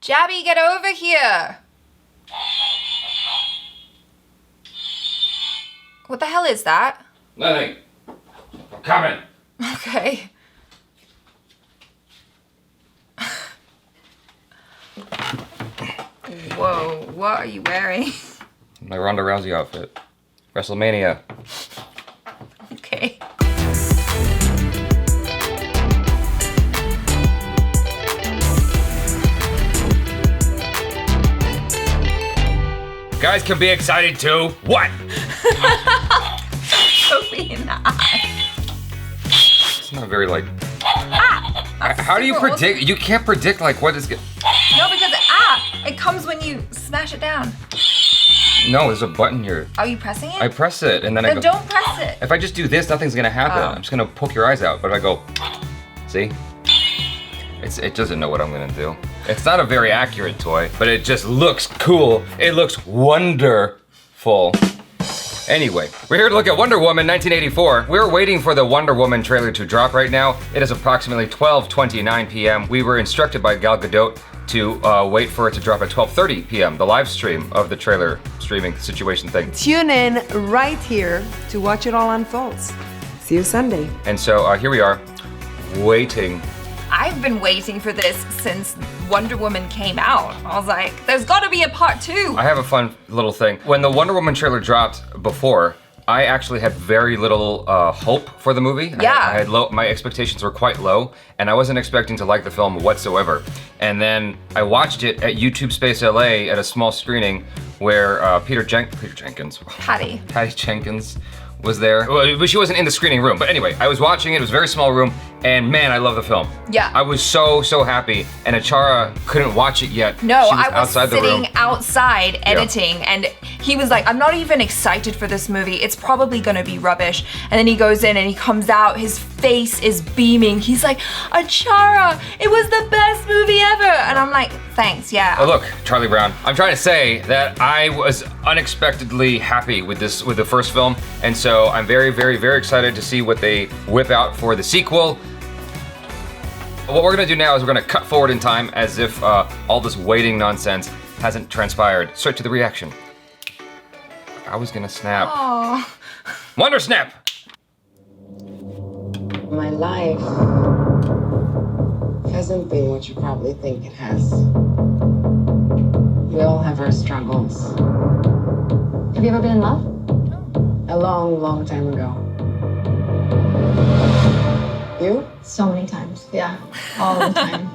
Jaby, get over here. What the hell is that? Nothing. I'm coming. Okay. Whoa, what are you wearing? My Ronda Rousey outfit. WrestleMania. Okay. Guys can be excited too. What? Sophie in the eye. It's not very like. How do you predict? You can't predict like what is. No, because it comes when you smash it down. No, there's a button here. Are you pressing it? I press it and then I go. Then don't press it. If I just do this, nothing's gonna happen. Oh. I'm just gonna poke your eyes out. But if I go, see? It doesn't know what I'm gonna do. It's not a very accurate toy, but it just looks cool. It looks wonderful. Anyway, we're here to look at Wonder Woman 1984. We're waiting for the Wonder Woman trailer to drop right now. It is approximately 12:29 p.m. We were instructed by Gal Gadot to wait for it to drop at 12:30 p.m., the live stream of the trailer streaming situation thing. Tune in right here to watch it all unfold. See you Sunday. And so here we are, waiting. I've been waiting for this since Wonder Woman came out. I was like, there's gotta be a part 2. I have a fun little thing. When the Wonder Woman trailer dropped before, I actually had very little hope for the movie. Yeah. I had my expectations were quite low, and I wasn't expecting to like the film whatsoever. And then I watched it at YouTube Space LA at a small screening where Patty Jenkins was there. Well, but she wasn't in the screening room. But anyway, I was watching it. It was a very small room, and man, I love the film. Yeah. I was so happy, and ACHARA couldn't watch it yet. No, She I was outside the room. sitting outside editing, and he was like, I'm not even excited for this movie. It's probably gonna be rubbish. And then he goes in and he comes out, his face is beaming. He's like, ACHARA, it was the best movie ever. And I'm like, thanks, yeah. Oh look, Charlie Brown. I'm trying to say that I was unexpectedly happy with the first film, and so I'm very excited to see what they whip out for the sequel. What we're gonna do now is we're gonna cut forward in time as if all this waiting nonsense hasn't transpired. Straight to the reaction. I was gonna snap. Aww. Wonder snap! My life hasn't been what you probably think it has. We all have our struggles. Have you ever been in love? A long time ago. You? So many times, yeah, all the time.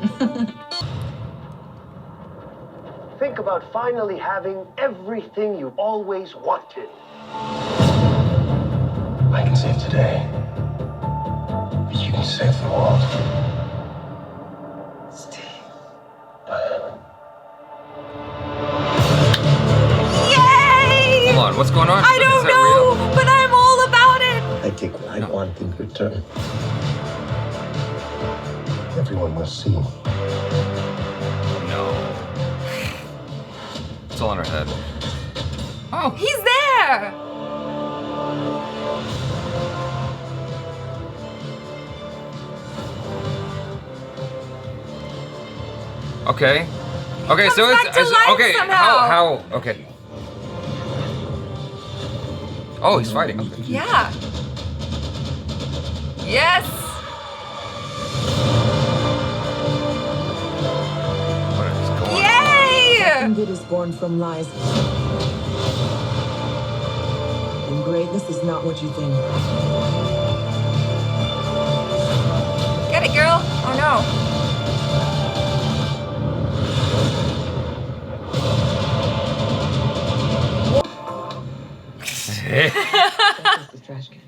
Think about finally having everything you've always wanted. I can save today, but you can save the world. Stay. Yay! Hold on, what's going on? I don't know, but I'm all about it. I take what I want in return. Everyone must see. No. It's all in her head. Oh, he's there! Okay. Okay, so comes back to life okay. somehow. How? Okay. Oh, he's fighting. Okay. Yeah. Yes! What is going on? Yay! Good is born from lies. And greatness is not what you think. Get it, girl. Oh no.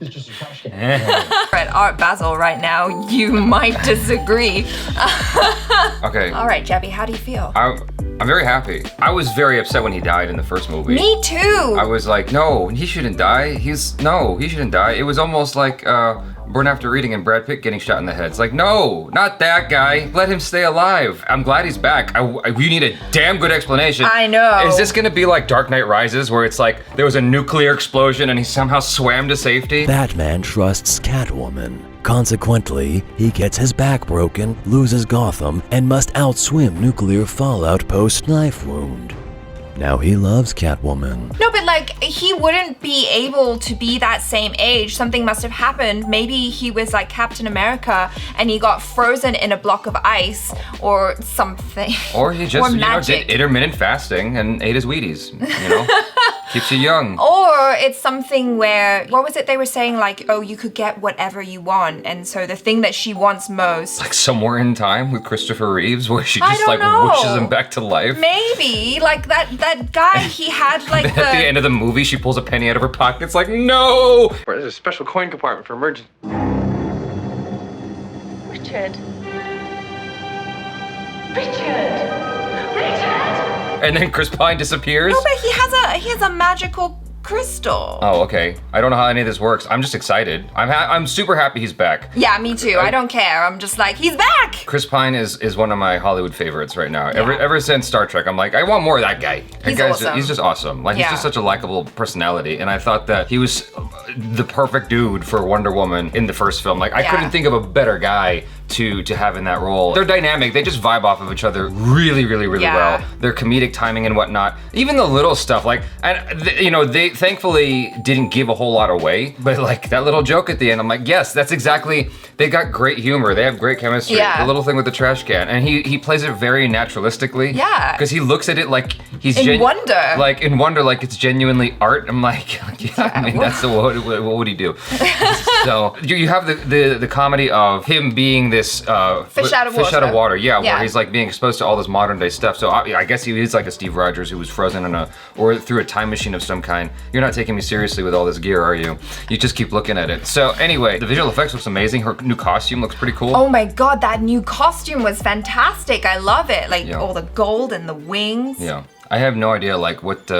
It's just a trash can. At Art Basel right now, you might disagree. Okay. All right, Jaby, how do you feel? I'm very happy. I was very upset when he died in the first movie. Me too. I was like, no, he shouldn't die. He shouldn't die. It was almost like Burn After Reading and Brad Pitt getting shot in the head. It's like, no, not that guy. Let him stay alive. I'm glad he's back. We need a damn good explanation. I know. Is this gonna be like Dark Knight Rises, where it's like there was a nuclear explosion and he somehow swam to safety? Batman trusts Catwoman. Consequently, he gets his back broken, loses Gotham, and must outswim nuclear fallout post-knife wound. Now he loves Catwoman. No, but like, he wouldn't be able to be that same age. Something must have happened. Maybe he was like Captain America and he got frozen in a block of ice or something. Or he just, magic. did intermittent fasting and ate his Wheaties, Keeps you young. Or it's something where, what was it they were saying? Like, oh, you could get whatever you want. And so the thing that she wants most. Like Somewhere in Time with Christopher Reeves, where she just know. wishes him back to life. Maybe. Like that guy, he had like At the end of the movie, she pulls a penny out of her pocket. It's like, no! There's a special coin compartment for emergency. Richard. And then Chris Pine disappears. No, but he has a magical crystal. Oh, okay. I don't know how any of this works. I'm just excited. I'm super happy he's back. Yeah, me too. I don't care. I'm just like, he's back! Chris Pine is one of my Hollywood favorites right now. Ever since Star Trek, I'm like, I want more of that guy. He's awesome. He's just awesome. Like, he's just such a likable personality. And I thought that he was the perfect dude for Wonder Woman in the first film. Like, I couldn't think of a better guy to have in that role. They're dynamic. They just vibe off of each other really well. Their comedic timing and whatnot. Even the little stuff, like, and they thankfully didn't give a whole lot away, but like that little joke at the end, I'm like, yes, that's exactly, they got great humor. They have great chemistry. Yeah. The little thing with the trash can. And he plays it very naturalistically. Yeah. Because he looks at it like he's in wonder. Like in wonder, like it's genuinely art. I'm like, yeah, I mean, that's what would he do? So you have the comedy of him being this fish out of water. Yeah, where he's like being exposed to all this modern day stuff. So I guess he is like a Steve Rogers who was frozen or through a time machine of some kind. You're not taking me seriously with all this gear, are you? You just keep looking at it. So anyway, the visual effects looks amazing. Her new costume looks pretty cool. Oh my god, that new costume was fantastic. I love it. Like all the gold and the wings. Yeah. I have no idea like what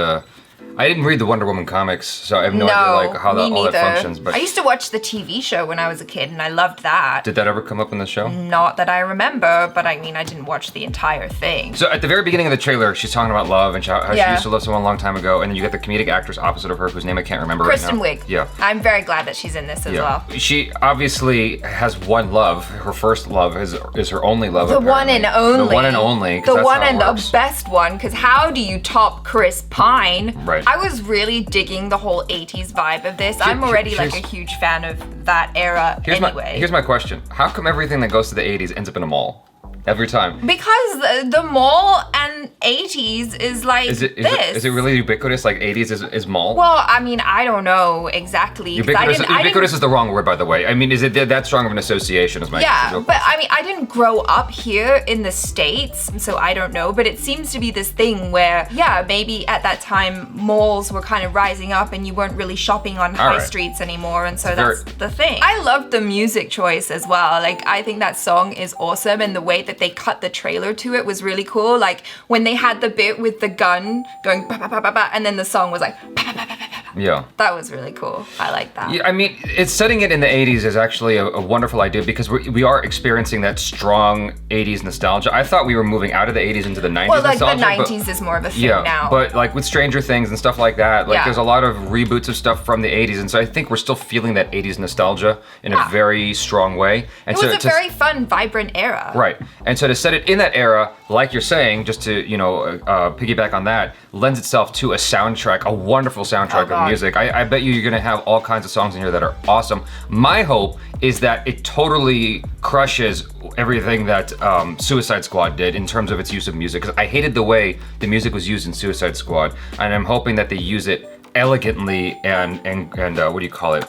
I didn't read the Wonder Woman comics, so I have no idea like how all that functions. But I used to watch the TV show when I was a kid, and I loved that. Did that ever come up in the show? Not that I remember, but I mean, I didn't watch the entire thing. So at the very beginning of the trailer, she's talking about love and how she used to love someone a long time ago, and then you get the comedic actress opposite of her, whose name I can't remember Kristen right now. Wiig. Yeah. I'm very glad that she's in this as well. She obviously has one love. Her first love is her only love. The one and only. The one and only. The one and the best one, because how do you top Chris Pine? Right. I was really digging the whole 80s vibe of this. I'm already like a huge fan of that era anyway. Here's my question. How come everything that goes to the 80s ends up in a mall? Every time. Because the mall and 80s is like is it really ubiquitous? Like 80s is mall? Well, I mean, I don't know exactly. Ubiquitous is the wrong word, by the way. I mean, is it that strong of an association as my but I mean, I didn't grow up here in the States, so I don't know, but it seems to be this thing where, maybe at that time malls were kind of rising up and you weren't really shopping on high streets anymore, and so that's the thing. I loved the music choice as well. Like, I think that song is awesome, and the way that they cut the trailer to it was really cool. Like when they had the bit with the gun going ba ba ba ba ba, and then the song was like ba ba ba ba ba. Yeah. That was really cool. I like that. Yeah, I mean, it's setting it in the 80s is actually a wonderful idea because we are experiencing that strong 80s nostalgia. I thought we were moving out of the 80s into the 90s well, like nostalgia. The 90s is more of a thing now. But like with Stranger Things and stuff like that, like there's a lot of reboots of stuff from the 80s, and so I think we're still feeling that 80s nostalgia in a very strong way. And it was a very fun, vibrant era. Right. And so to set it in that era, like you're saying, just to, piggyback on that, lends itself to a soundtrack, a wonderful soundtrack of music. I bet you're gonna have all kinds of songs in here that are awesome. My hope is that it totally crushes everything that Suicide Squad did in terms of its use of music. Because I hated the way the music was used in Suicide Squad, and I'm hoping that they use it elegantly and what do you call it?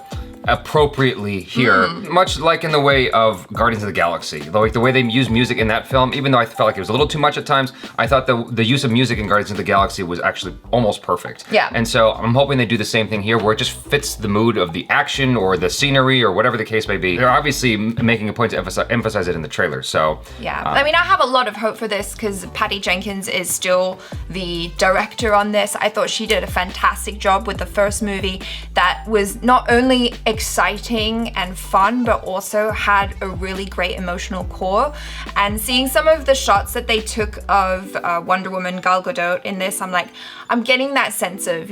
Appropriately here, much like in the way of Guardians of the Galaxy. Like the way they use music in that film, even though I felt like it was a little too much at times, I thought the use of music in Guardians of the Galaxy was actually almost perfect. Yeah. And so I'm hoping they do the same thing here, where it just fits the mood of the action or the scenery or whatever the case may be. They're obviously making a point to emphasize it in the trailer, so. Yeah, I mean, I have a lot of hope for this because Patty Jenkins is still the director on this. I thought she did a fantastic job with the first movie that was not only exciting and fun, but also had a really great emotional core. And seeing some of the shots that they took of Wonder Woman Gal Gadot in this, I'm getting that sense of,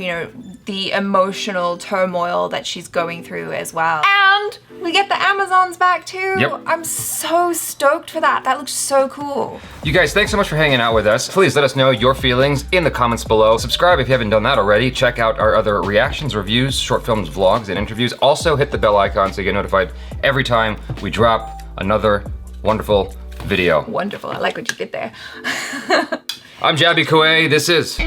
the emotional turmoil that she's going through as well. And we get the Amazons back too. Yep. I'm so stoked for that. That looks so cool. You guys, thanks so much for hanging out with us. Please let us know your feelings in the comments below. Subscribe if you haven't done that already. Check out our other reactions, reviews, short films, vlogs, and interviews. Also hit the bell icon so you get notified every time we drop another wonderful video. Wonderful, I like what you did there. I'm Jaby Koay, this is